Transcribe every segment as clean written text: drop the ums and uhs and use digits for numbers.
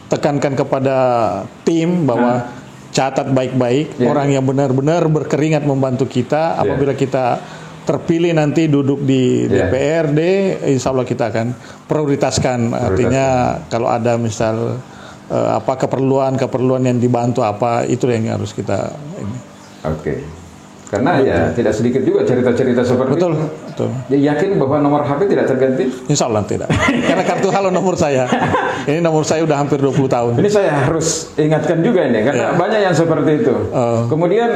tekankan kepada tim bahwa catat baik-baik orang yang benar-benar berkeringat membantu kita. Apabila kita terpilih nanti duduk di DPRD, insya Allah kita akan prioritaskan. Artinya kalau ada misal keperluan yang dibantu itu yang harus kita ini. Oke. Karena tidak sedikit juga cerita-cerita seperti itu. Betul. Yakin bahwa nomor HP tidak terganti? Insya Allah tidak. Karena kartu halo nomor saya. Ini nomor saya udah hampir 20 tahun. Ini saya harus ingatkan juga ini, karena banyak yang seperti itu. Kemudian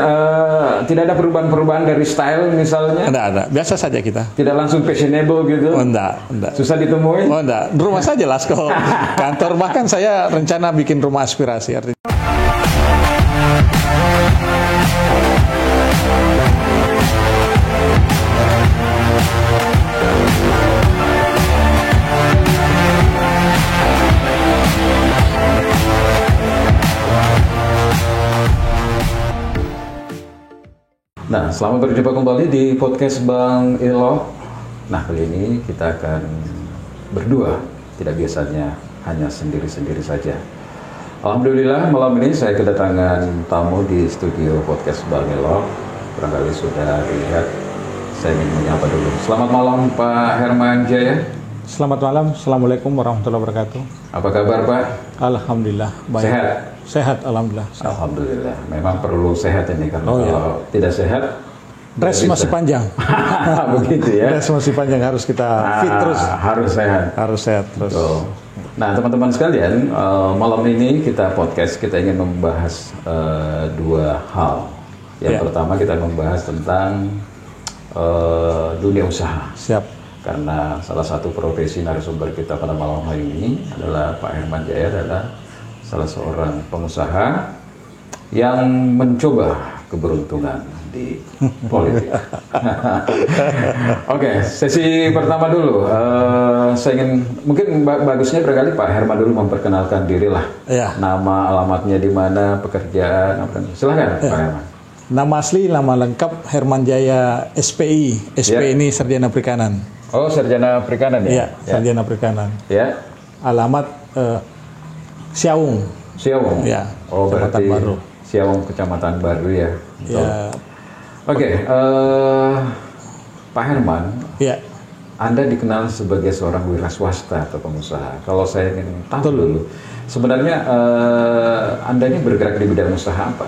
tidak ada perubahan-perubahan dari style misalnya? Tidak ada. Biasa saja kita. Tidak langsung fashionable gitu? Enggak. Susah ditemui? Enggak. Di rumah saja lah kalau kantor. Bahkan saya rencana bikin rumah aspirasi. Artinya. Nah, selamat berjumpa kembali di podcast Bang Ilo. Nah, kali ini kita akan berdua, tidak biasanya hanya sendiri-sendiri saja. Alhamdulillah, malam ini saya kedatangan tamu di studio podcast Bang Ilo. Barangkali sudah dilihat, saya ingin menyapa dulu. Selamat malam Pak Herman Jaya. Selamat malam, Assalamualaikum warahmatullahi wabarakatuh. Apa kabar Pak? Alhamdulillah, baik. Sehat? Sehat, alhamdulillah. Alhamdulillah, memang perlu sehat ini karena kalau tidak sehat, dress masih panjang. Begitu ya. Dress masih panjang, harus kita fit terus. Harus sehat. Harus sehat terus. Nah, teman-teman sekalian, malam ini kita ingin membahas dua hal. Yang pertama kita membahas tentang dunia usaha. Siap. Karena salah satu profesi narasumber kita pada malam hari ini adalah Pak Herman Jaya, adalah salah seorang pengusaha yang mencoba keberuntungan di politik. Oke, sesi pertama dulu. Saya ingin, mungkin bagusnya barangkali Pak Herman dulu memperkenalkan diri lah. Nama, alamatnya di mana, pekerjaan, apa. Silakan Pak Herman. Nama asli, nama lengkap Herman Jaya SPI. SPI ini Sarjana Perikanan. Oh, Sarjana Perikanan ya? Iya, Sarjana Perikanan. Ya. Alamat Siaung. Siaung. Ya. Oh, Kecamatan berarti Baru. Siaung, Kecamatan Baru ya. Ya. Oke, Pak Herman. Ya. Anda dikenal sebagai seorang wira swasta atau pengusaha. Kalau saya ingin tahu dulu, sebenarnya Anda ini bergerak di bidang usaha apa?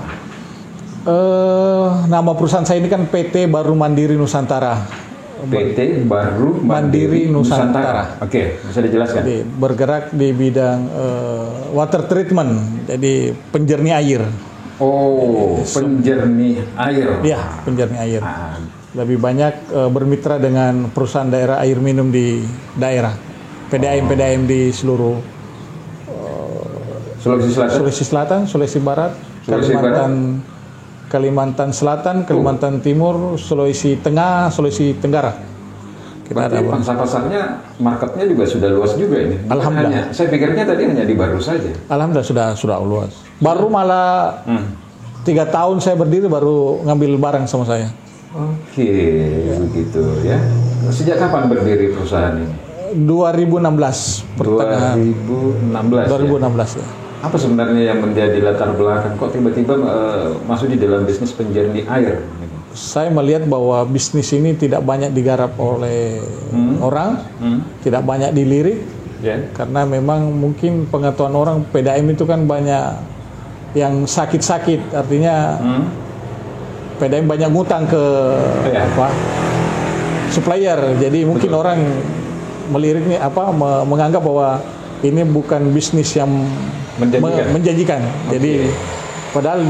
Nama perusahaan saya ini kan PT Baru Mandiri Nusantara. PT Baru Mandiri Nusantara. Oke, bisa dijelaskan? Jadi, bergerak di bidang water treatment, jadi penjernih air. Oh, penjernih air. Iya, penjernih air. Lebih banyak bermitra dengan perusahaan daerah air minum di daerah, PDAM di seluruh Sulawesi Selatan, Sulawesi Barat, Kalimantan Selatan, Kalimantan Timur, Sulawesi Tengah, Sulawesi Tenggara. Berarti pangsa pasarnya, marketnya juga sudah luas juga ini. Alhamdulillah. Saya pikirnya tadi hanya di Baru saja. Alhamdulillah sudah luas. Baru malah 3 tahun saya berdiri baru ngambil barang sama saya. Oke, begitu ya. Sejak kapan berdiri perusahaan ini? 2016. 2016 ya. Apa sebenarnya yang menjadi latar belakang kok tiba-tiba masuk di dalam bisnis penjernih air? Saya melihat bahwa bisnis ini tidak banyak digarap oleh orang, tidak banyak dilirik, karena memang mungkin pengetahuan orang PDAM itu kan banyak yang sakit-sakit, artinya PDAM banyak ngutang ke supplier, jadi mungkin orang melirik ini menganggap bahwa ini bukan bisnis yang menjanjikan. Jadi padahal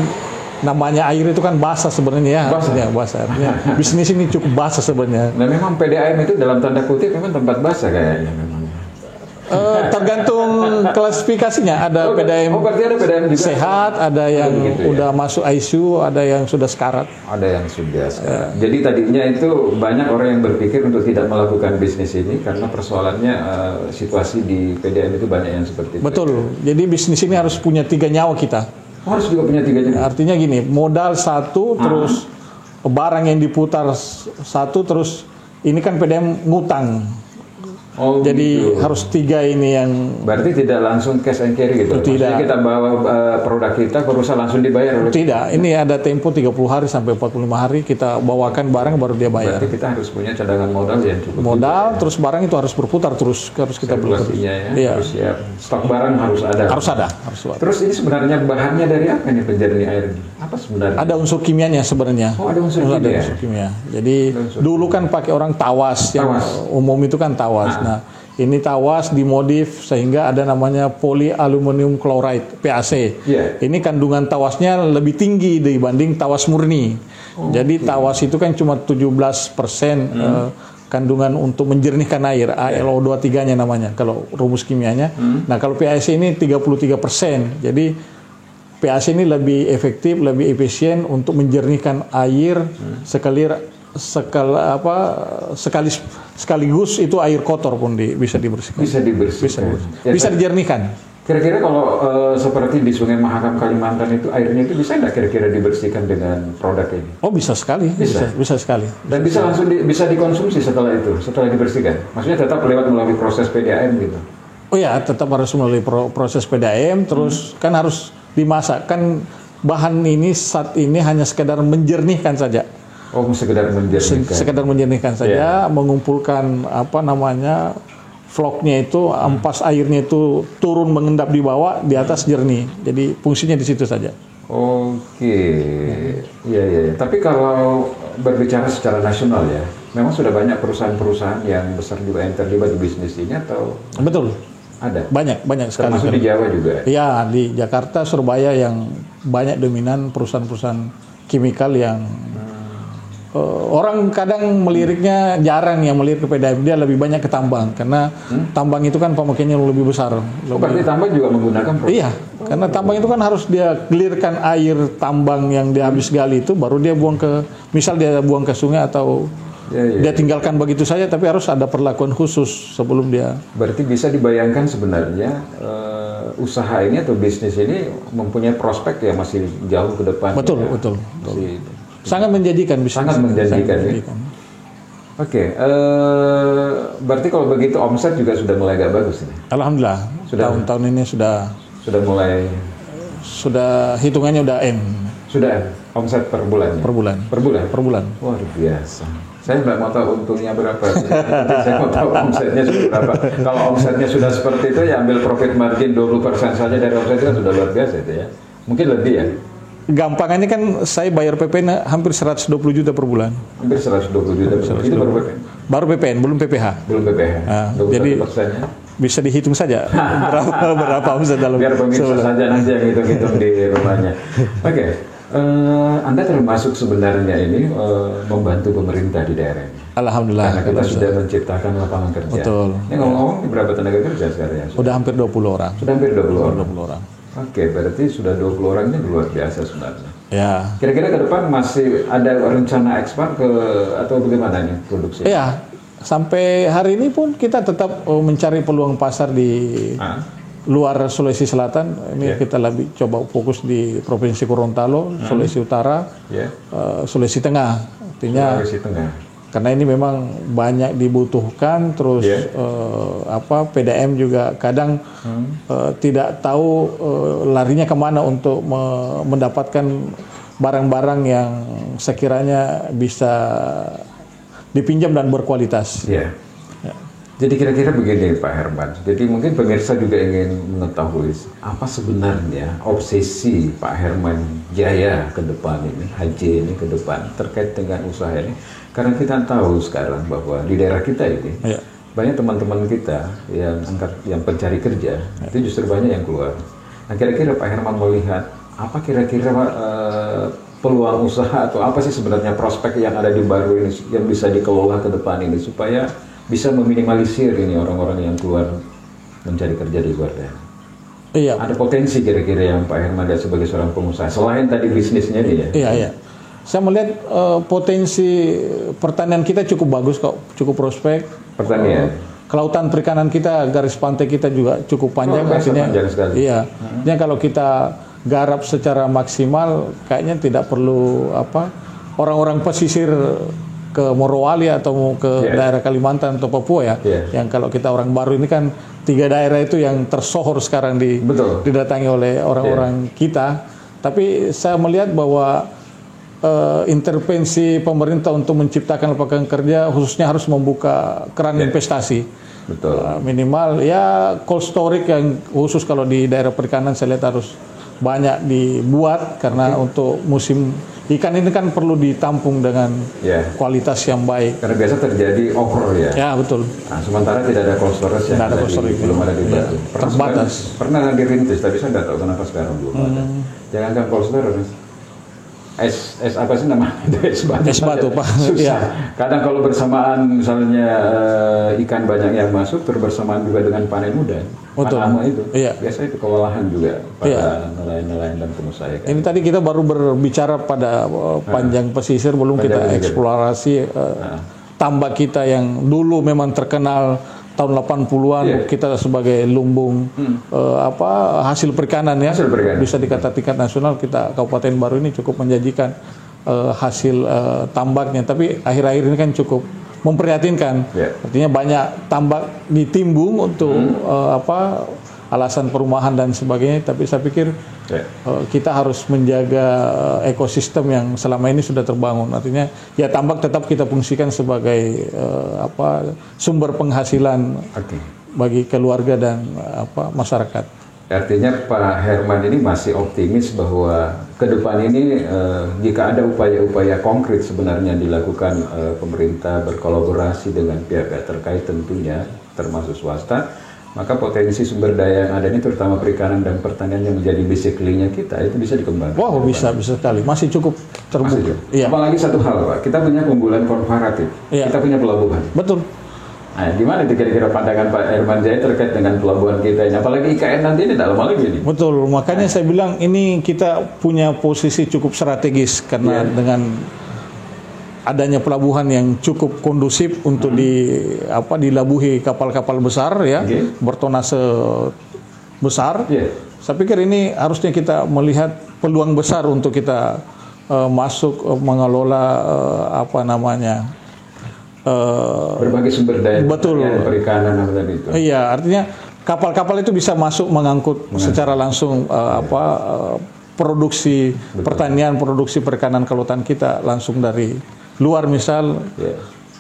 namanya air itu kan basah sebenarnya ya. Basah. Artinya bisnis ini cukup basah sebenarnya. Nah, memang PDAM itu dalam tanda kutip memang tempat basah kayaknya memang. Tergantung klasifikasinya. Ada PDAM berarti ada PDAM juga sehat, ada yang udah masuk ICU, ada yang sudah sekarat. Ada yang sudah sekarat. Jadi tadinya itu banyak orang yang berpikir untuk tidak melakukan bisnis ini karena persoalannya situasi di PDAM itu banyak yang seperti itu. Betul. Jadi bisnis ini harus punya 3 nyawa kita. Harus juga punya 3 nyawa. Artinya gini, modal 1, terus barang yang diputar 1, terus ini kan PDAM ngutang. Oh, Jadi gitu. harus 3 ini yang. Berarti tidak langsung cash and carry gitu? Tidak. Maksudnya kita bawa produk kita, perusahaan langsung dibayar? Tidak, ini ada tempo 30 hari sampai 45 hari kita bawakan barang baru dia bayar. Berarti kita harus punya cadangan modal yang cukup. Modal, terus barang itu harus berputar terus harus kita beli. Ya, Iya. harus siap. Stok barang harus ada. Harus ada. Terus ini sebenarnya bahannya dari apa nih penjernih air ini? Apa sebenarnya? Ada unsur kimianya sebenarnya. Oh, ada unsur kimia. Ada unsur kimia. Jadi dulu kan pakai orang tawas, yang umum itu kan tawas. Nah, ini tawas dimodif sehingga ada namanya polyaluminium chloride (PAC). Yeah. Ini kandungan tawasnya lebih tinggi dibanding tawas murni. Jadi tawas itu kan cuma 17% kandungan untuk menjernihkan air, ALO23-nya namanya kalau rumus kimianya. Nah, kalau PAC ini 33%. Jadi PAC ini lebih efektif, lebih efisien untuk menjernihkan air sekaligus itu air kotor pun bisa dibersihkan. Bisa dijernihkan. Kira-kira kalau seperti di Sungai Mahakam Kalimantan itu airnya itu bisa nggak kira-kira dibersihkan dengan produk ini? Oh, bisa sekali. Bisa sekali. Dan bisa langsung bisa dikonsumsi setelah dibersihkan. Maksudnya tetap melalui proses PDAM gitu. Oh ya, tetap harus melalui proses PDAM, terus kan harus dimasak. Kan bahan ini saat ini hanya sekedar menjernihkan saja. Oh, sekedar menjernihkan. Sekedar menjernihkan saja, mengumpulkan vlognya itu, ampas airnya itu turun mengendap di bawah, di atas jernih. Jadi fungsinya di situ saja. Oke, iya. Tapi kalau berbicara secara nasional ya, memang sudah banyak perusahaan-perusahaan yang besar juga yang terlibat di bisnis ini atau? Betul. Ada. Banyak sekali. Termasuk di Jawa juga. Iya, di Jakarta, Surabaya yang banyak dominan perusahaan-perusahaan kimikal yang orang kadang meliriknya jarang yang melirik ke PDAM, dia lebih banyak ke tambang karena tambang itu kan pemakaiannya lebih besar. Berarti tambang juga menggunakan produk? Iya, karena tambang itu kan harus dia gelirkan air tambang yang dia habis gali itu baru dia buang dia buang ke sungai atau dia tinggalkan begitu saja, tapi harus ada perlakuan khusus sebelum dia. Berarti bisa dibayangkan sebenarnya usaha ini atau bisnis ini mempunyai prospek ya masih jauh ke depan. Betul. Sangat menjanjikan bisnis. Sangat menjanjikan. Oke, berarti kalau begitu omset juga sudah mulai agak bagus ini. Alhamdulillah. Tahun-tahun ini sudah mulai. Sudah hitungannya udah M. Sudah omset per bulan. Per bulan. Luar biasa. Saya nggak mau tahu untungnya berapa. Saya mau tahu omsetnya sudah berapa. Kalau omsetnya sudah seperti itu, ya ambil profit margin 20% saja dari omset itu kan sudah luar biasa itu ya. Mungkin lebih ya. Gampangannya kan saya bayar PPN hampir 120 juta per bulan. Hampir 120 juta per bulan. Itu baru PPN? Baru PPN, belum PPH. Nah, jadi bisa dihitung saja berapa omset dalam. Biar pemirsa saja nanti yang hitung-hitung di rumahnya. Oke. Anda termasuk sebenarnya ini membantu pemerintah di daerah ini. Alhamdulillah. Karena kita sudah menciptakan lapangan kerja. Betul. Ini ngomong-ngomong berapa tenaga kerja sekarang ya? Sudah hampir 20 orang. Sudah hampir 20 orang. Oke, berarti sudah 20 orang ini luar biasa sebenarnya. Ya. Kira-kira ke depan masih ada rencana ekspor atau bagaimana nih produksi? Iya. Sampai hari ini pun kita tetap mencari peluang pasar di luar Sulawesi Selatan. Ini kita lebih coba fokus di Provinsi Gorontalo, Sulawesi Utara, Sulawesi Tengah. Artinya Sulawesi Tengah. Karena ini memang banyak dibutuhkan, terus PDAM juga kadang tidak tahu larinya kemana untuk mendapatkan barang-barang yang sekiranya bisa dipinjam dan berkualitas. Yeah. Jadi kira-kira begini Pak Herman, jadi mungkin pemirsa juga ingin mengetahui apa sebenarnya obsesi Pak Herman Jaya ke depan ini, HJ ini ke depan terkait dengan usaha ini. Karena kita tahu sekarang bahwa di daerah kita ini banyak teman-teman kita yang pencari kerja itu justru banyak yang keluar. Nah kira-kira Pak Herman melihat apa kira-kira peluang usaha atau apa sih sebenarnya prospek yang ada di Baru ini yang bisa dikelola ke depan ini supaya bisa meminimalisir ini orang-orang yang keluar mencari kerja di luar daerah. Iya. Ada potensi kira-kira yang Pak Herman lihat sebagai seorang pengusaha selain tadi bisnisnya ini ya. Iya. Saya melihat potensi pertanian kita cukup bagus kok, cukup prospek. Pertanian. Kelautan perikanan kita, garis pantai kita juga cukup panjang. Artinya, panjang sekali. Iya. Artinya kalau kita garap secara maksimal, kayaknya tidak perlu orang-orang pesisir ke Morowali atau mau ke daerah Kalimantan atau Papua ya, yang kalau kita orang baru ini kan 3 daerah itu yang tersohor sekarang didatangi oleh orang-orang kita. Tapi saya melihat bahwa intervensi pemerintah untuk menciptakan lapangan kerja khususnya harus membuka keran investasi. Betul. Minimal ya cold storage yang khusus kalau di daerah perikanan saya lihat harus banyak dibuat karena untuk musim ikan ini kan perlu ditampung dengan kualitas yang baik. Karena biasa terjadi over ya. Ya betul. Nah, sementara tidak ada cold storage yang belum ada di Batu. Terbatas. Pernah dirintis, tapi saya nggak tahu kenapa sekarang belum ada. Jangankan cold storage. Es apa sih namanya? Es batu Pak. Susah. Kadang kalau bersamaan misalnya ikan banyak yang masuk, bersamaan juga dengan panen muda. Lama itu. Biasa itu kewalahan juga pada nelayan-nelayan dan pengusaha ikan. Ini tadi kita baru berbicara pada panjang pesisir, belum kita eksplorasi tambak kita yang dulu memang terkenal tahun 80-an kita sebagai lumbung hasil perikanan ya. Bisa dikatakan tingkat nasional kita Kabupaten Baru ini cukup menjanjikan hasil tambaknya, tapi akhir-akhir ini kan cukup memprihatinkan. Artinya banyak tambak ditimbung untuk alasan perumahan dan sebagainya, tapi saya pikir kita harus menjaga ekosistem yang selama ini sudah terbangun. Artinya ya tambak tetap kita fungsikan sebagai sumber penghasilan bagi keluarga dan masyarakat. Artinya Pak Herman ini masih optimis bahwa ke depan ini jika ada upaya-upaya konkret sebenarnya dilakukan pemerintah berkolaborasi dengan pihak terkait tentunya termasuk swasta, maka potensi sumber daya yang ada ini terutama perikanan dan pertanian yang menjadi basically-nya kita itu bisa dikembangkan. Wow, bisa sekali. Masih cukup terbuka. Apalagi satu hal Pak, kita punya keunggulan komparatif. Kita punya pelabuhan. Betul. Nah, gimana kira-kira pandangan Pak Herman Jaya terkait dengan pelabuhan kita ini? Apalagi IKN nanti ini tidak lama lagi nih. Betul, makanya saya bilang ini kita punya posisi cukup strategis karena dengan adanya pelabuhan yang cukup kondusif untuk dilabuhi kapal-kapal besar ya, bertonase besar. Saya pikir ini harusnya kita melihat peluang besar untuk kita masuk mengelola berbagai sumber daya perikanan tadi itu. Iya, artinya kapal-kapal itu bisa masuk mengangkut secara langsung produksi pertanian, produksi perikanan kelautan kita langsung dari luar misal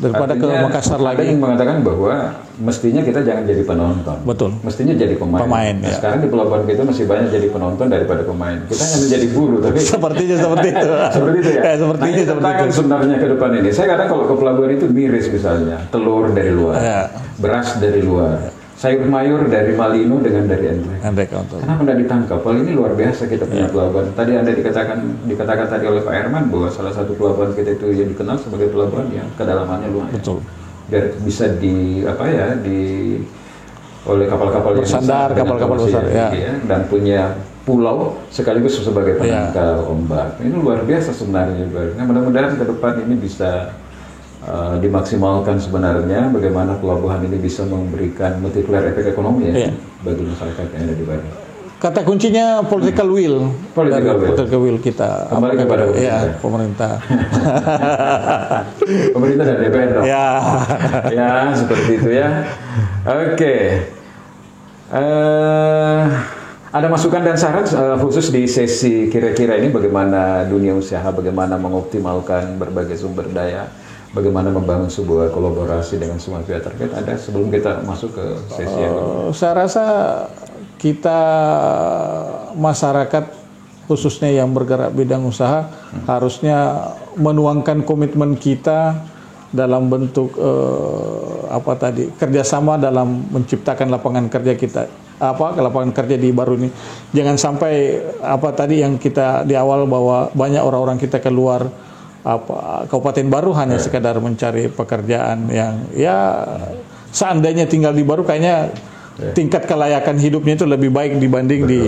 daripada artinya, ke Makassar lagi. Ada yang mengatakan bahwa mestinya kita jangan jadi penonton. Betul. Mestinya jadi pemain. Nah, sekarang di pelabuhan kita masih banyak jadi penonton daripada pemain. Kita hanya menjadi buruh, tapi sepertinya seperti itu. Seperti itu ya. Sepertinya seperti itu. Sebenarnya ke depan ini, saya kadang kalau ke pelabuhan itu miris misalnya, telur dari luar, beras dari luar. Sayur mayur dari Malino dengan dari Endrek. Kenapa tidak ditangkap? Kalau ini luar biasa kita punya pelabuhan. Tadi Anda dikatakan tadi oleh Pak Herman bahwa salah satu pelabuhan kita itu yang dikenal sebagai pelabuhan yang kedalamannya lumayan. Betul. Biar bisa oleh kapal-kapal yang bersandar, kapal-kapal besar dan punya pulau sekaligus sebagai penangkal ombak. Ini luar biasa sebenarnya. Nah, mudah-mudahan ke depan ini bisa dimaksimalkan sebenarnya bagaimana pelabuhan ini bisa memberikan multiplier efek ekonomi bagi masyarakat yang ada di Bali. Kata kuncinya political will. Political will kita. Kembali kepada pemerintah. Pemerintah dan DPR dong. Ya, seperti itu ya. Oke. Ada masukan dan saran khusus di sesi kira-kira ini bagaimana dunia usaha, bagaimana mengoptimalkan berbagai sumber daya, bagaimana membangun sebuah kolaborasi dengan semua pihak terkait. Ada sebelum kita masuk ke sesi yang kedua? Saya rasa kita masyarakat khususnya yang bergerak bidang usaha harusnya menuangkan komitmen kita dalam bentuk kerjasama dalam menciptakan lapangan kerja kita. Lapangan kerja di Baru ini. Jangan sampai yang kita di awal bahwa banyak orang-orang kita keluar Kabupaten Baru hanya sekadar mencari pekerjaan yang seandainya tinggal di Baru kayaknya tingkat kelayakan hidupnya itu lebih baik dibanding di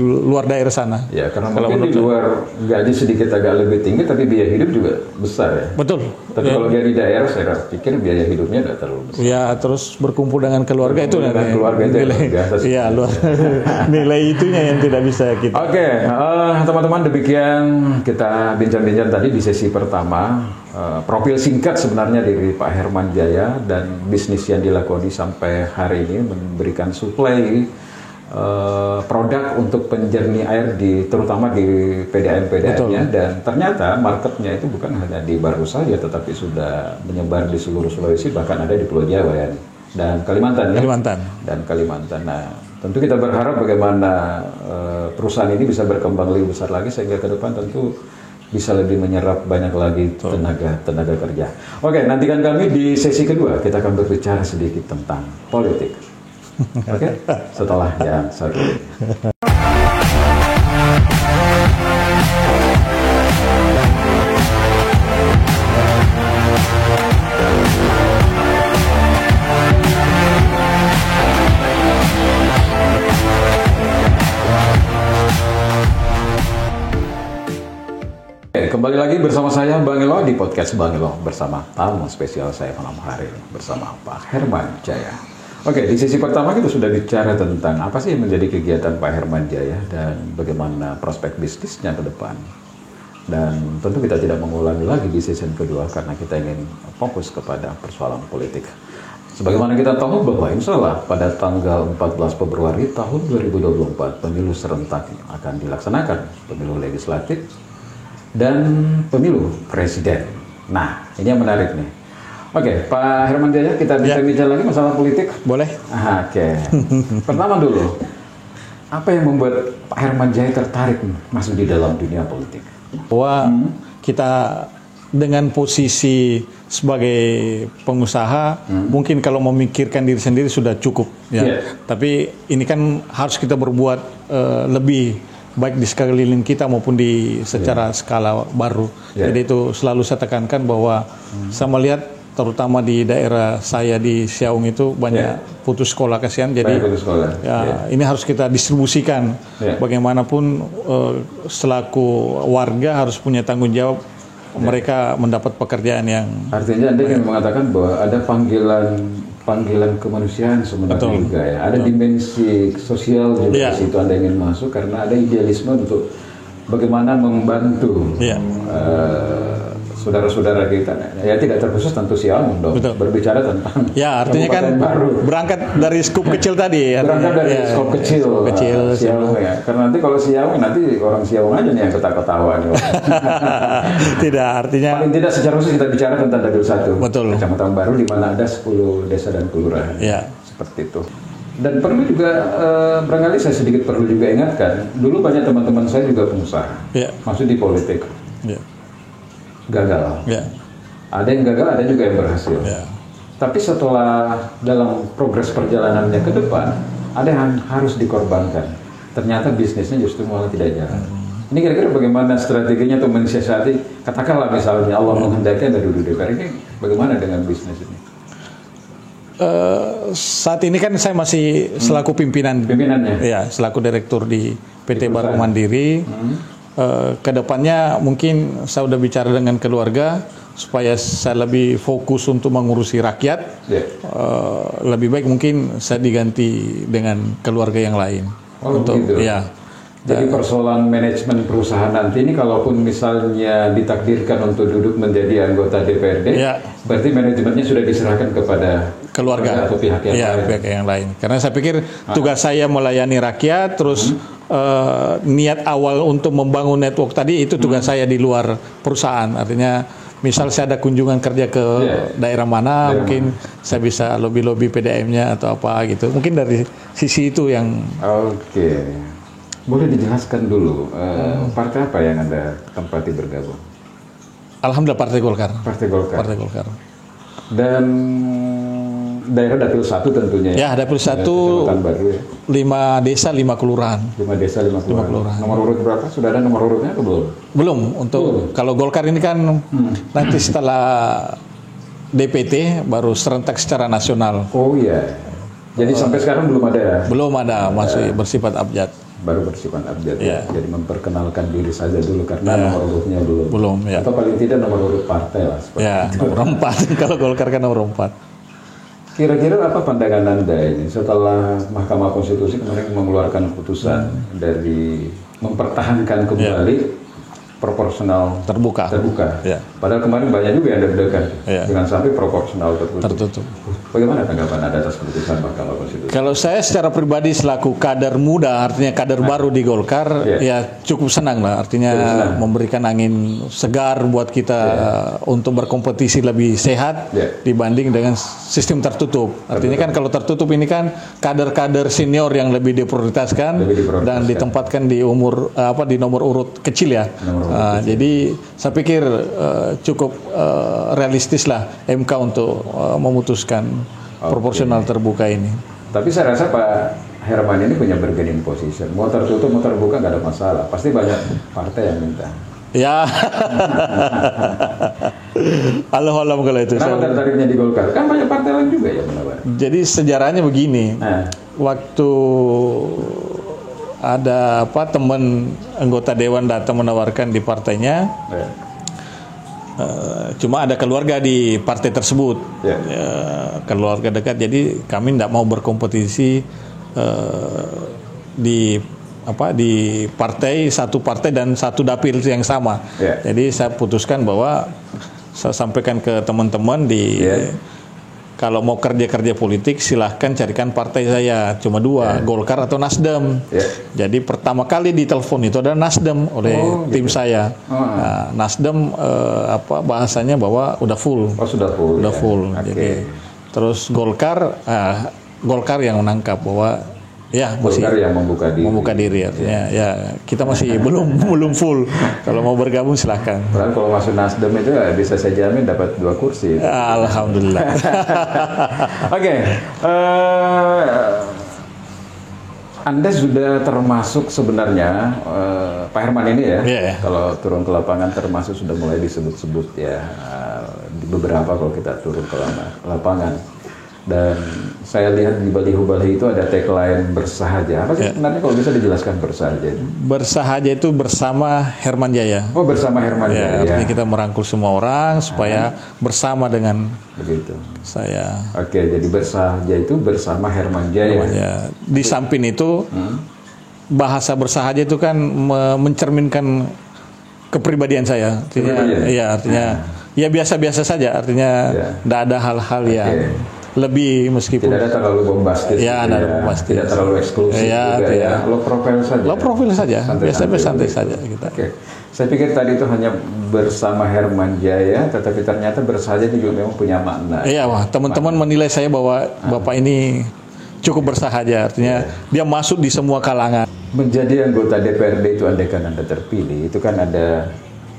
luar daerah sana. Ya, karena mungkin di luar gaji sedikit agak lebih tinggi, tapi biaya hidup juga besar ya. Betul. Tapi kalau dari daerah, saya pikir biaya hidupnya tidak terlalu besar. Ya, terus berkumpul dengan keluarga itu keluarga itu nilai itunya yang tidak bisa kita. Oke, teman-teman, demikian kita bincang-bincang tadi di sesi pertama profil singkat sebenarnya dari Pak Herman Jaya dan bisnis yang dilakoni sampai hari ini memberikan suplai produk untuk penjernih air terutama di PDAM-PDAM-nya, dan ternyata marketnya itu bukan hanya di Baru saja tetapi sudah menyebar di seluruh Sulawesi, bahkan ada di Pulau Jawa ya, dan Kalimantan ya. Dan Kalimantan. Nah, tentu kita berharap bagaimana perusahaan ini bisa berkembang lebih besar lagi sehingga ke depan tentu bisa lebih menyerap banyak lagi tenaga kerja. Oke, nantikan kami di sesi kedua, kita akan berbicara sedikit tentang politik. Oke, setelah yang satu. Kembali lagi bersama saya Bang Elo di podcast Bang Elo bersama tamu spesial saya malam hari ini bersama Pak Herman Jaya. Oke, di sesi pertama kita sudah bicara tentang apa sih yang menjadi kegiatan Pak Herman Jaya dan bagaimana prospek bisnisnya ke depan. Dan tentu kita tidak mengulangi lagi di season kedua karena kita ingin fokus kepada persoalan politik. Sebagaimana kita tahu bahwa insya Allah pada tanggal 14 Februari tahun 2024 pemilu serentak akan dilaksanakan, pemilu legislatif dan pemilu presiden. Nah, ini yang menarik nih. Oke, Pak Herman Jaya, kita bisa bicara lagi masalah politik? Boleh. Oke. Pertama dulu, apa yang membuat Pak Herman Jaya tertarik masuk di dalam dunia politik? Bahwa kita dengan posisi sebagai pengusaha, mungkin kalau memikirkan diri sendiri sudah cukup, ya. Tapi ini kan harus kita berbuat lebih baik di sekeliling kita maupun di secara skala baru. Jadi itu selalu saya tekankan bahwa saya melihat terutama di daerah saya di Siaung itu banyak putus sekolah, kasihan. Jadi ini harus kita distribusikan. Bagaimanapun selaku warga harus punya tanggung jawab. Mereka mendapat pekerjaan yang artinya Anda yang mengatakan bahwa ada panggilan kemanusiaan sebenarnya juga ya. Ada dimensi sosial juga di situ Anda ingin masuk karena ada idealisme untuk bagaimana membantu saudara-saudara kita. Ya tidak terkhusus tentu Siaung dong. Berbicara tentang artinya kan baru. Berangkat dari skup kecil tadi. Berangkat dari skup kecil Siaung ya. Karena nanti kalau Siaung nanti orang Siaung aja nih yang ketawa-ketawa nih. Tidak, artinya paling tidak secara khusus kita bicara tentang Dapil 1. Betul. Kecamatan Baru di mana ada 10 desa dan kelurahan. Seperti itu. Dan perlu juga barangkali saya sedikit perlu juga ingatkan, dulu banyak teman-teman saya juga pengusaha. Masuk di politik. Gagal. Ada yang gagal, ada juga yang berhasil. Tapi setelah dalam progres perjalanannya ke depan, ada yang harus dikorbankan. Ternyata bisnisnya justru malah tidak jalan. Ini kira-kira bagaimana strateginya untuk mensiasati, katakanlah misalnya Allah menghendaki Anda duduk di DPR, ini bagaimana dengan bisnis ini? Saat ini kan saya masih selaku pimpinannya. Selaku direktur di PT Baru Mandiri. Kedepannya mungkin saya udah bicara dengan keluarga supaya saya lebih fokus untuk mengurusi rakyat. Lebih baik mungkin saya diganti dengan keluarga yang lain. Gitu. Jadi persoalan manajemen perusahaan nanti ini kalaupun misalnya ditakdirkan untuk duduk menjadi anggota DPRD, berarti manajemennya sudah diserahkan kepada keluarga atau pihak yang lain. Karena saya pikir tugas saya melayani rakyat, terus niat awal untuk membangun network tadi itu tugas saya di luar perusahaan. Artinya misal saya ada kunjungan kerja ke daerah mana, mungkin saya bisa lobby-lobby PDAM-nya atau apa gitu. Mungkin dari sisi itu yang Boleh dijelaskan dulu partai apa yang Anda tempati bergabung? Alhamdulillah Partai Golkar. Partai Golkar. Partai Golkar. Dan daerah Dapil 1 tentunya. Dapil 1 baru 5 desa 5 kelurahan. 5 desa 5 kelurahan. Nomor urut berapa? Sudah ada nomor urutnya atau belum? Belum. Untuk kalau Golkar ini kan nanti setelah DPT baru serentak secara nasional. Jadi sampai sekarang belum ada. Belum ada, masih bersifat abjad. Baru bersifat abjad. Jadi memperkenalkan diri saja dulu karena nomor urutnya belum. Atau paling tidak nomor urut partai lah. Nomor 4. Kalau Golkar kan nomor 4. Kira-kira apa pandangan Anda ini setelah Mahkamah Konstitusi kemarin mengeluarkan putusan dari mempertahankan kembali proporsional terbuka. Ya. Padahal kemarin banyak juga yang deg-degan dengan sampai proporsional tertutup. Bagaimana tanggapan Anda atas keputusan Mahkamah Konstitusi? Kalau saya secara pribadi selaku kader muda, artinya kader baru di Golkar, ya cukup senang lah. Artinya memberikan angin segar buat kita untuk berkompetisi lebih sehat dibanding dengan sistem tertutup. Artinya kan kalau tertutup ini kan kader-kader senior yang lebih diprioritaskan dan ditempatkan di di nomor urut kecil ya. Jadi saya pikir cukup realistis lah MK untuk memutuskan proporsional terbuka ini. Tapi saya rasa Pak Herman ini punya bargaining position. Mau tertutup, mau terbuka nggak ada masalah. Pasti banyak partai yang minta. Ya, alam kalau itu. Kenapa tertariknya di Golkar? Kan banyak partai lain juga ya menawarkan. Jadi sejarahnya begini, waktu ada teman anggota dewan datang menawarkan di partainya, cuma ada keluarga di partai tersebut, keluarga dekat. Jadi kami tidak mau berkompetisi di partai, satu partai dan satu dapil yang sama. Jadi saya putuskan bahwa saya sampaikan ke teman-teman kalau mau kerja politik silahkan carikan partai saya, cuma dua, Golkar atau Nasdem. Jadi pertama kali ditelepon itu adalah Nasdem oleh tim saya. Nah, Nasdem bahasanya bahwa udah full. Sudah full. Jadi terus Golkar yang menangkap bahwa masih Golkar yang membuka diri artinya kita masih belum full. Kalau mau bergabung silahkan. Padahal kalau masuk Nasdem itu bisa saya jamin dapat 2 kursi. Alhamdulillah. Oke. Anda sudah termasuk sebenarnya Pak Herman ini ya. Kalau turun ke lapangan termasuk sudah mulai disebut-sebut ya di beberapa kalau kita turun ke lapangan. Dan saya lihat di baliho-baliho itu ada tagline bersahaja. Apa sih sebenarnya kalau bisa dijelaskan bersahaja? Bersahaja itu bersama Herman Jaya. Oh, bersama Herman Jaya. Artinya kita merangkul semua orang supaya bersama dengan saya. Oke, jadi bersahaja itu bersama Herman Jaya. Di samping itu bahasa bersahaja itu kan mencerminkan kepribadian saya. Artinya biasa-biasa saja. Artinya tidak ada hal-hal yang lebih, meskipun tidak ada terlalu bombastis, tidak terlalu eksklusif, low profile saja, santai saja. Saya pikir tadi itu hanya bersama Herman Jaya, tetapi ternyata bersahaja itu juga memang punya makna. Teman-teman menilai saya bahwa Bapak ini cukup bersahaja, artinya dia masuk di semua kalangan. Menjadi anggota DPRD itu andaikan Anda terpilih, itu kan ada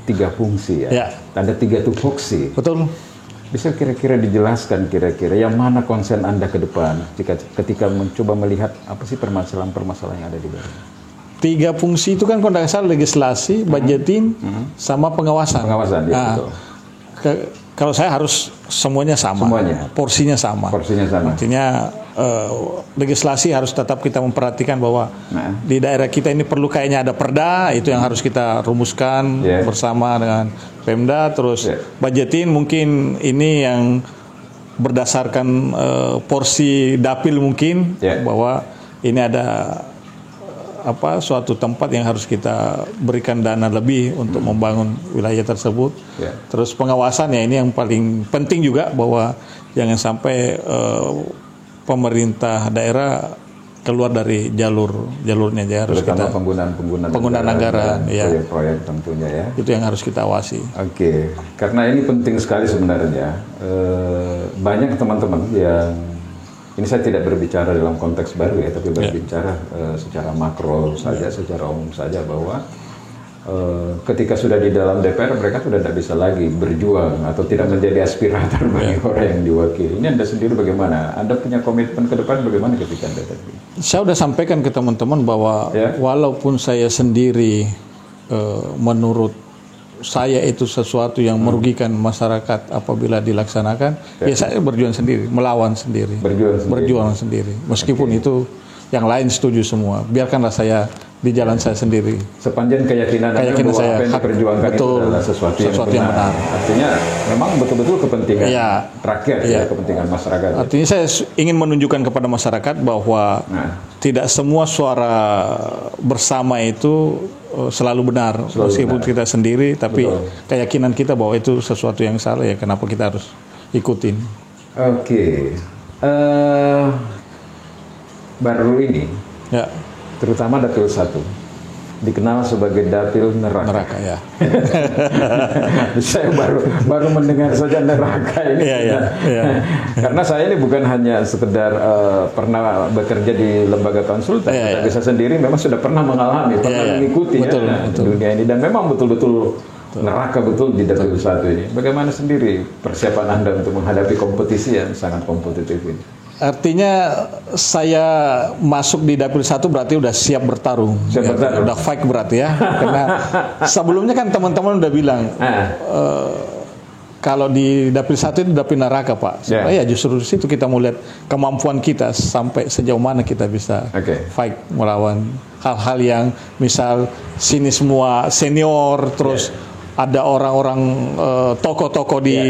3 fungsi ya. Ada 3 tupoksi. Betul. Bisa kira-kira dijelaskan kira-kira yang mana konsen Anda ke depan ketika mencoba melihat apa sih permasalahan-permasalahan yang ada di bawah? 3 fungsi itu kan kalau tidak salah legislasi, budgeting, sama pengawasan. Betul. Kalau saya harus semuanya sama. Porsinya sama. Artinya legislasi harus tetap kita memperhatikan bahwa di daerah kita ini perlu kayaknya ada perda, itu yang harus kita rumuskan bersama dengan Pemda. Terus budgeting mungkin ini yang berdasarkan porsi dapil mungkin, bahwa ini ada suatu tempat yang harus kita berikan dana lebih untuk membangun wilayah tersebut. Terus pengawasan ini yang paling penting juga, bahwa jangan sampai pemerintah daerah keluar dari jalurnya aja, harus kita penggunaan anggaran proyek tentunya ya. Itu yang harus kita awasi. Oke. Karena ini penting sekali sebenarnya. Banyak teman-teman yang ini saya tidak berbicara dalam konteks baru ya, tapi berbicara secara makro saja, secara umum saja, bahwa ketika sudah di dalam DPR mereka sudah tidak bisa lagi berjuang atau tidak menjadi aspirator bagi orang yang diwakili. Ini Anda sendiri bagaimana? Anda punya komitmen ke depan bagaimana ketika Anda terpilih? Saya sudah sampaikan ke teman-teman bahwa walaupun saya sendiri menurut saya itu sesuatu yang merugikan masyarakat apabila dilaksanakan, saya berjuang sendiri, melawan sendiri, berjuang sendiri. Meskipun itu yang lain setuju semua, biarkanlah saya di jalan saya sendiri. Sepanjang keyakinan bahwa saya apa yang diperjuangkan itu adalah sesuatu yang benar. Artinya memang betul-betul kepentingan rakyat, kepentingan masyarakat. Artinya saya ingin menunjukkan kepada masyarakat bahwa tidak semua suara bersama itu selalu benar, meskipun kita sendiri, tapi keyakinan kita bahwa itu sesuatu yang salah, ya kenapa kita harus ikutin. Oke. Baru ini, ya, terutama dapil 1 dikenal sebagai dapil neraka. Neraka, ya. Saya baru mendengar saja neraka ini. Ya. Karena saya ini bukan hanya sekedar pernah bekerja di lembaga konsultan, tapi saya sendiri memang sudah pernah mengalami, mengikuti betul. Dunia ini, dan memang betul-betul neraka betul di dapil 1 ini. Bagaimana sendiri persiapan Anda untuk menghadapi kompetisi yang sangat kompetitif ini? Artinya saya masuk di dapil 1 berarti udah siap bertarung. Udah fight berarti ya. Karena sebelumnya kan teman-teman udah bilang kalau di dapil 1 itu dapil neraka, Pak. Ya justru di situ kita mau lihat kemampuan kita sampai sejauh mana kita bisa fight melawan hal-hal yang misal sini semua senior, terus ada orang-orang tokoh-tokoh di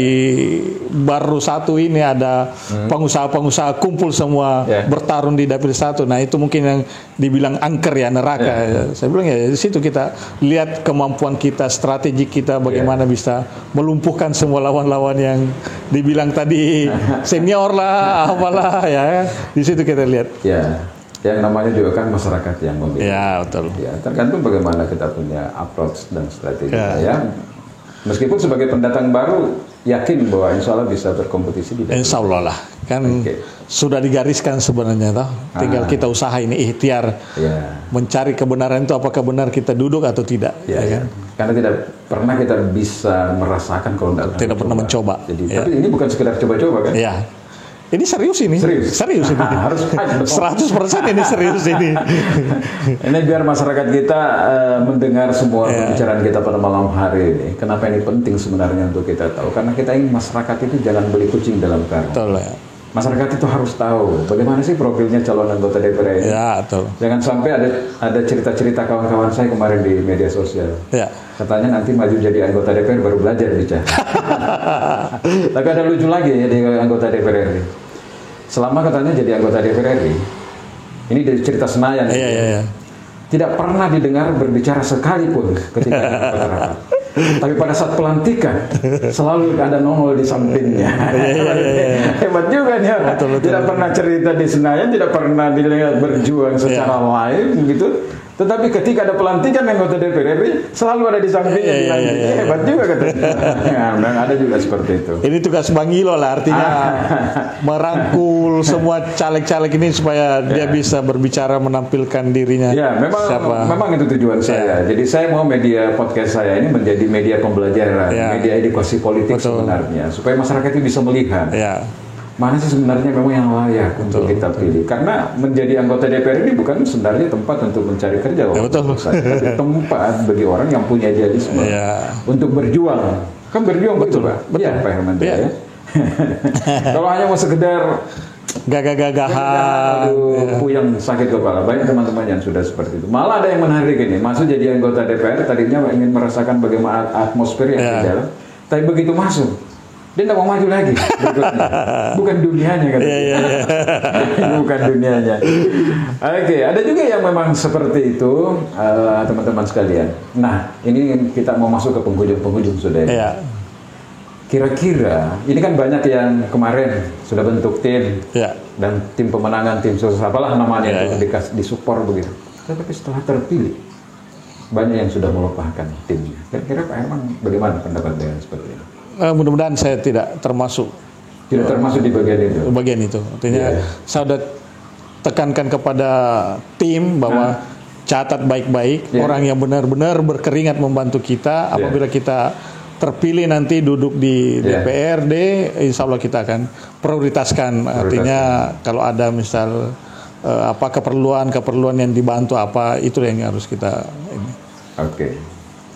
baru 1 ini, ada pengusaha-pengusaha kumpul semua bertarung di dapil 1. Nah itu mungkin yang dibilang angker ya, neraka. Saya bilang ya di situ kita lihat kemampuan kita, strategi kita, bagaimana bisa melumpuhkan semua lawan-lawan yang dibilang tadi senior lah, apalah ya. Di situ kita lihat. Yang namanya juga kan masyarakat yang memilih. Ya, betul. Ya, tergantung bagaimana kita punya approach dan strategi. Meskipun sebagai pendatang baru, yakin bahwa insya Allah bisa berkompetisi di dapil. Insya Allah lah. Kan sudah digariskan sebenarnya, toh. Tinggal kita usaha ini, ikhtiar. Mencari kebenaran itu apakah benar kita duduk atau tidak. Kan? Karena tidak pernah kita bisa merasakan kalau tidak pernah mencoba. Jadi, tapi ini bukan sekedar coba-coba kan? Iya. Ini serius ini. Serius ini. Harus 100% ini serius ini. Ini biar masyarakat kita mendengar semua pembicaraan kita pada malam hari ini. Kenapa ini penting sebenarnya untuk kita tahu? Karena kita ingin masyarakat itu jangan beli kucing dalam karung. Betul ya. Masyarakat itu harus tahu bagaimana sih profilnya calon anggota DPR ini. Ya, betul. Jangan sampai ada cerita-cerita kawan-kawan saya kemarin di media sosial. Ya. Katanya nanti maju jadi anggota DPR baru belajar bicara. Tapi ada lucu lagi ya di anggota DPR RI. Selama katanya jadi anggota DPR RI, ini dari cerita Senayan. Tidak pernah didengar berbicara sekalipun ketika rapat. Tapi pada saat pelantikan selalu ada nongol di sampingnya. Hebat juga nih. Betul. Tidak pernah cerita di Senayan, tidak pernah dilihat berjuang secara live gitu. Tetapi ketika ada pelantikan anggota DPR RI selalu ada di sampingnya. Hebat juga katanya. Dan ada juga seperti itu. Ini tugas Bang Ilo lah, artinya merangkul semua caleg-caleg ini supaya dia bisa berbicara, menampilkan dirinya. Ya, memang itu tujuan saya. Jadi saya mau media podcast saya ini menjadi media pembelajaran, media edukasi politik sebenarnya, supaya masyarakat itu bisa melihat. Mana sih sebenarnya memang yang layak untuk kita pilih. Karena menjadi anggota DPR ini bukan sebenarnya tempat untuk mencari kerja, tapi tempat bagi orang yang punya idealisme untuk berjuang. Kan berjuang betul, Pak? Betul, Pak Herman. Kalau hanya mau sekedar gagah-gagahan, puyeng sakit kepala, banyak teman-teman yang sudah seperti itu. Malah ada yang menarik ini, masuk jadi anggota DPR tadinya ingin merasakan bagaimana atmosfer yang di dalam, tapi begitu masuk dia tidak mau maju lagi berikutnya. Bukan dunianya kan? Bukan dunianya. Oke, ada juga yang memang seperti itu, teman-teman sekalian. Nah, ini kita mau masuk ke penghujung sudah. Kira-kira, ini kan banyak yang kemarin sudah bentuk tim dan tim pemenangan, tim sukses, apalah namanya itu disupport begitu. Tapi setelah terpilih, banyak yang sudah melupakan timnya. Kira-kira Pak Herman, bagaimana pendapat dengan seperti ini? Mudah-mudahan saya tidak termasuk di bagian itu. Artinya saya sudah tekankan kepada tim bahwa catat baik-baik orang yang benar-benar berkeringat membantu kita. Apabila kita terpilih nanti duduk di DPRD, insya Allah kita akan prioritaskan. Artinya kalau ada misal keperluan yang dibantu apa, itu yang harus kita ini. Oke.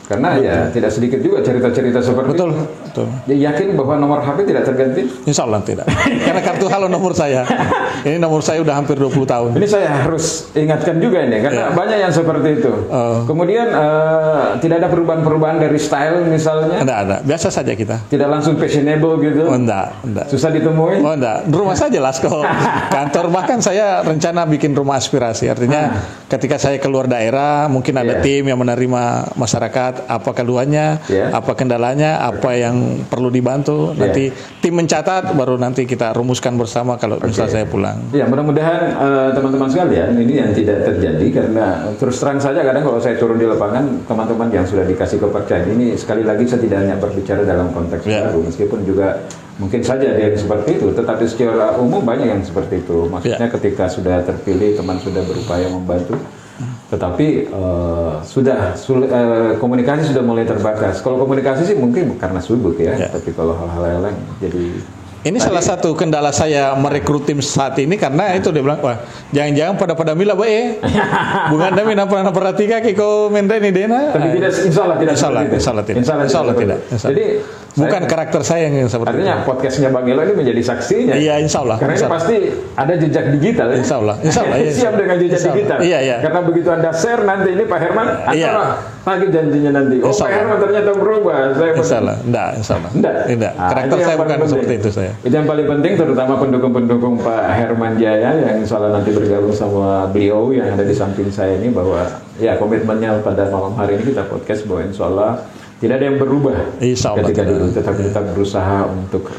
Karena betul. ya tidak sedikit juga cerita-cerita seperti Betul, itu. betul. Ya, yakin bahwa nomor HP tidak terganti? Insya Allah tidak. Karena kartu halo nomor saya. Ini nomor saya udah hampir 20 tahun. Ini saya harus ingatkan juga ini, karena banyak yang seperti itu. Kemudian tidak ada perubahan-perubahan dari style misalnya? Enggak ada. Biasa saja kita. Tidak langsung fashionable gitu? Oh, enggak. Susah ditemui? Oh, enggak. Rumah saya jelas kok. Kantor, bahkan saya rencana bikin rumah aspirasi. Artinya ketika saya keluar daerah, mungkin ada tim yang menerima masyarakat, apa keluhannya, apa kendalanya, apa yang perlu dibantu. Nanti tim mencatat, baru nanti kita rumuskan bersama kalau misalnya saya pulang. Ya, mudah-mudahan teman-teman sekalian ini yang tidak terjadi, karena terus terang saja kadang kalau saya turun di lapangan, teman-teman yang sudah dikasih kepercayaan ini, sekali lagi saya tidak hanya berbicara dalam konteks baru, meskipun juga mungkin saja dia seperti itu, tetapi secara umum banyak yang seperti itu. Maksudnya ketika sudah terpilih, teman sudah berupaya membantu, tetapi komunikasi sudah mulai terbatas. Kalau komunikasi sih mungkin karena sibuk ya, tapi kalau hal-hal lain jadi... Ini salah satu kendala saya merekrut tim saat ini, karena itu dia bilang, wah jangan-jangan pada mila bae, bukan demi pernah perhatikan kiko menda ini dena. Tapi tidak, insya Allah tidak. Insya Allah tidak. Jadi bukan karakter saya yang seperti artinya itu. Podcastnya Bang Elo ini menjadi saksinya. Iya, insya Allah. Karena ini pasti ada jejak digital. Ya? Insya Allah. Siap dengan jejak digital. Iya. Karena begitu Anda share nanti ini Pak Herman, lagi janjinya nanti. Oh, Pak Herman ternyata berubah. Insya Allah. Enggak. Karakter saya bukan seperti itu saya. Itu yang paling penting, terutama pendukung-pendukung Pak Herman Jaya yang insya Allah nanti bergabung sama beliau yang ada di samping saya ini, bahwa ya komitmennya pada malam hari ini kita podcast bahwa insya Allah tidak ada yang berubah ketika dulu, tetapi tetap berusaha untuk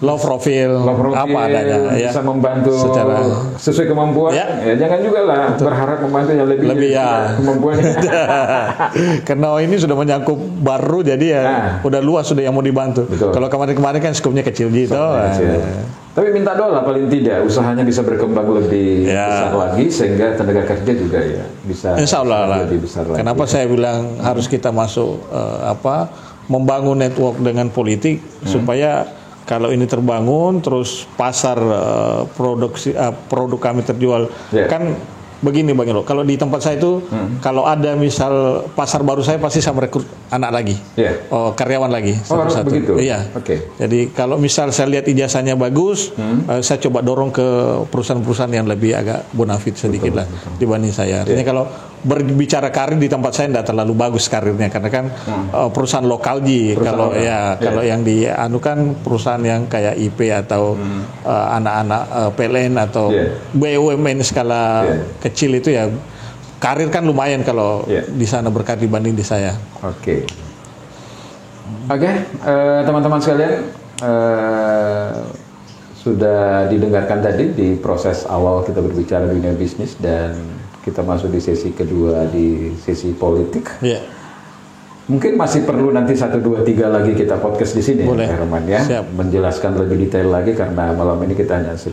low profile apa adanya, bisa membantu secara sesuai kemampuan. Ya, jangan juga lah berharap membantu yang lebih kemampuannya. Karena ini sudah menyangkut baru, jadi udah luas sudah yang mau dibantu. Kalau kemarin-kemarin kan skupnya kecil gitu. Tapi minta doa lah paling tidak usahanya bisa berkembang lebih besar lagi, sehingga tenaga kerja juga ya bisa Insya Allah lebih besar lagi. Kenapa saya bilang harus kita masuk membangun network dengan politik supaya kalau ini terbangun, terus pasar produk kami terjual, kan begini Bang Elo. Kalau di tempat saya itu, kalau ada misal pasar baru, saya pasti saya merekrut anak lagi, karyawan lagi. Harus begitu. Iya. Jadi kalau misal saya lihat ijazahnya bagus, saya coba dorong ke perusahaan-perusahaan yang lebih agak bonafit sedikit dibanding saya. Artinya kalau berbicara karir di tempat saya tidak terlalu bagus karirnya, karena kan perusahaan lokal kalau yang dianukan perusahaan yang kayak IP atau anak-anak PLN atau BUMN skala kecil itu ya, karir kan lumayan kalau di sana berkarir dibanding di saya. Oke, teman-teman sekalian, sudah didengarkan tadi di proses awal kita berbicara dunia bisnis, dan kita masuk di sesi kedua, di sesi politik. Mungkin masih perlu nanti 1, 2, 3 lagi kita podcast di sini, Pak Herman ya. Menjelaskan lebih detail lagi, karena malam ini kita hanya saya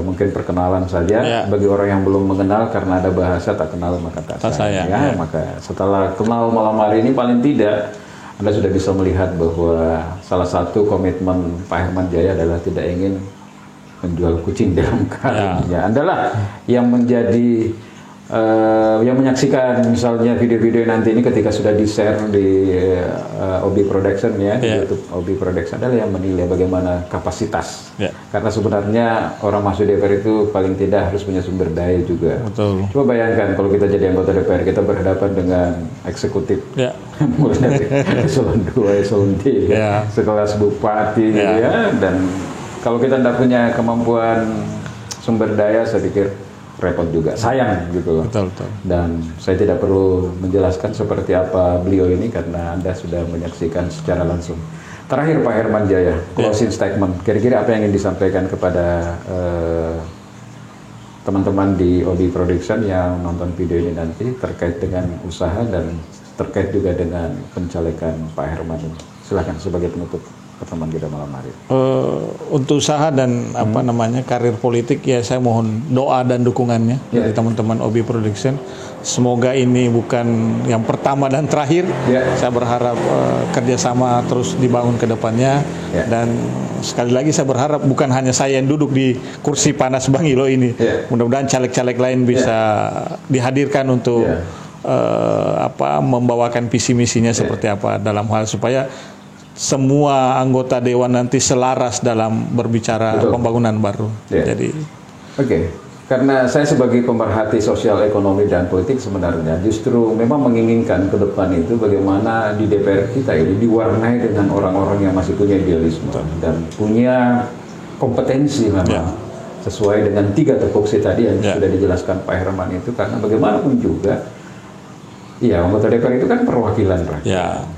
mungkin perkenalan saja bagi orang yang belum mengenal, karena ada bahasa tak kenal maka tak sayang. Maka setelah kenal malam hari ini, paling tidak Anda sudah bisa melihat bahwa salah satu komitmen Pak Herman Jaya adalah tidak ingin menjual kucing dalam karungnya. Adalah yang menjadi yang menyaksikan misalnya video-video nanti ini ketika sudah di-share di OB Production di YouTube OB Production, adalah yang menilai bagaimana kapasitas. Karena sebenarnya orang masuk DPR itu paling tidak harus punya sumber daya juga. Coba bayangkan kalau kita jadi anggota DPR, kita berhadapan dengan eksekutif mulai dari eselon 2, eselon 3, sekelas bupati dan kalau kita tidak punya kemampuan sumber daya, saya pikir repot juga, sayang gitu loh. Dan saya tidak perlu menjelaskan seperti apa beliau ini, karena Anda sudah menyaksikan secara langsung. Terakhir Pak Herman Jaya, closing statement, kira-kira apa yang ingin disampaikan kepada teman-teman di OB Production yang nonton video ini nanti, terkait dengan usaha dan terkait juga dengan pencalekan Pak Herman ini. Silakan sebagai penutup pertemuan kita malam hari. Untuk usaha dan karir politik, ya saya mohon doa dan dukungannya dari teman-teman OB Production. Semoga ini bukan yang pertama dan terakhir. Saya berharap kerjasama terus dibangun ke depannya. Dan sekali lagi saya berharap bukan hanya saya yang duduk di kursi panas Bang Ilo ini. Mudah-mudahan caleg-caleg lain bisa dihadirkan untuk membawakan visi misinya seperti apa dalam hal supaya semua anggota dewan nanti selaras dalam berbicara pembangunan baru. Jadi, karena saya sebagai pemerhati sosial, ekonomi dan politik sebenarnya justru memang menginginkan ke depan itu bagaimana di DPR kita ini diwarnai dengan orang-orang yang masih punya idealisme dan punya kompetensi memang sesuai dengan 3 tupoksi tadi yang sudah dijelaskan Pak Herman itu, karena bagaimanapun juga anggota DPR itu kan perwakilan rakyat.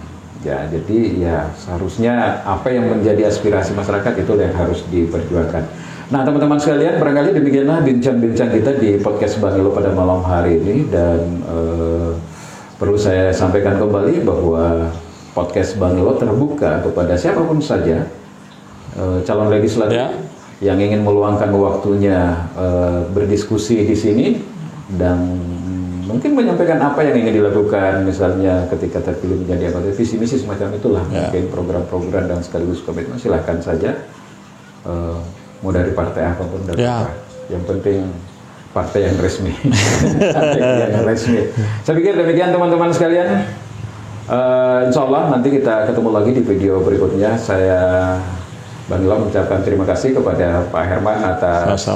Jadi seharusnya apa yang menjadi aspirasi masyarakat itu yang harus diperjuangkan. Nah, teman-teman sekalian, barangkali demikianlah bincang-bincang kita di podcast Bang Elo pada malam hari ini, dan perlu saya sampaikan kembali bahwa podcast Bang Elo terbuka kepada siapapun saja calon legislatif yang ingin meluangkan waktunya berdiskusi di sini dan mungkin menyampaikan apa yang ingin dilakukan, misalnya ketika terpilih menjadi anggota, visi misi semacam itulah, mungkin program-program dan sekaligus komitmen, silahkan saja, mau dari partai apapun dari yang penting partai yang resmi. Yang resmi. Saya pikir demikian teman-teman sekalian. Insya Allah nanti kita ketemu lagi di video berikutnya. Saya Bang Elo mengucapkan terima kasih kepada Pak Herman atas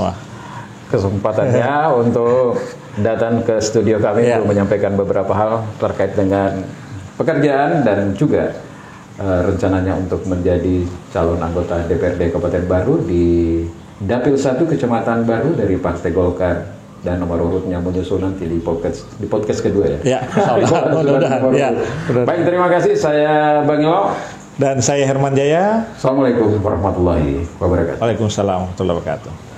kesempatannya untuk datang ke studio kami untuk menyampaikan beberapa hal terkait dengan pekerjaan dan juga rencananya untuk menjadi calon anggota DPRD Kabupaten Baru di Dapil 1 Kecamatan Baru dari Partai Golkar, dan nomor urutnya menyusul nanti di podcast kedua ya. Baik, terima kasih. Saya Bang Elo dan saya Herman Jaya. Assalamualaikum warahmatullahi wabarakatuh. Waalaikumsalam warahmatullahi wabarakatuh.